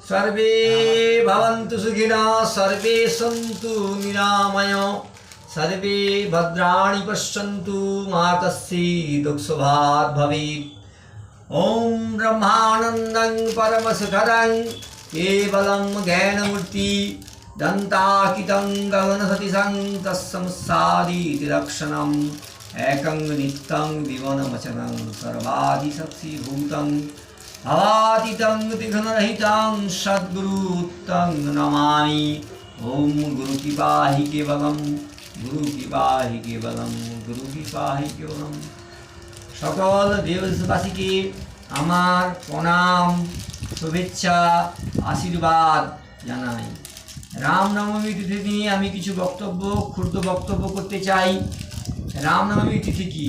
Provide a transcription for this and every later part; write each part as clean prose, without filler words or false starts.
सर्वे भवन्तु सुखिनः सर्वे सन्तु निरामयो सर्वे भद्राणि पश्यन्तु मा कश्चित् दुःखभाग् भवेत्। ॐ ब्रह्मानन्दं परमसुखदं केवलं ज्ञानमूर्ति दन्ताकितं गगनसतिशं तत्संसादिति लक्षणम् एकं नित्यं दिवनमचनं सर्वादिशक्तिभूतं भवातीतं त्रिगुणरहितं सद्गुरुं नमामि। ॐ गुरु की पाहि केवलं गुरु की पाहि केवलं गुरु की पाहि केवलं। सकल देशवासीके आमार प्रणाम शुभेच्छा आशीर्वाद জানাই। রামনবমী তিথি নিয়ে আমি কিছু ক্ষুদ্র বক্তব্য করতে চাই। রামনবমী তিথি কি?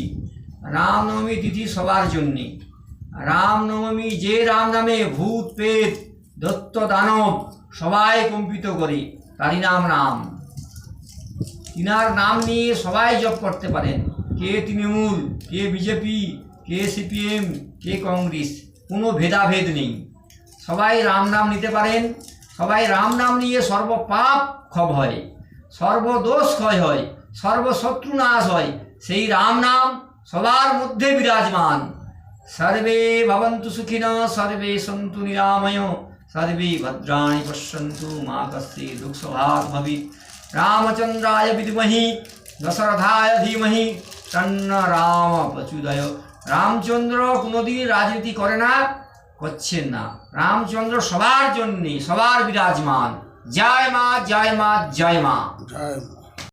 রামনবমী তিথি সবার জন্যে। রামনবমী যে রাম নামে ভূত প্রেত দত্ত দানব সবাই কম্পিত করে, তারই নাম রাম। তিনার নাম নিয়ে সবাই জপ করতে পারেন, কে তৃণমূল, কে বিজেপি, কে সিপিএম, কে কংগ্রেস, কোনো ভেদাভেদ নেই। সবাই রাম নাম নিতে পারেন। সবাই রাম নাম নিয়ে সর্বপাপ ক্ষয় হয়, সর্বদোষ ক্ষয় হয়, সর্বশত্রু নাশ হয়। সেই রাম নাম সবার মধ্যে বিরাজমান। सर्वे भवन्तु सुखिनः सर्वे सन्तु निरामयो सर्वे भद्राणि पश्यन्तु मा कश्चित् दुःखभाग् भवेत्। रामचन्द्राय विद्महि दशरथाय धीमहि तन्नो राम प्रचोदयात्। রামচন্দ্র কোনোদিন রাজনীতি করে না, করছেন না। রামচন্দ্র সবার জন্যে, সবার বিরাজমান। জয় মা, জয় মা, জয় মা।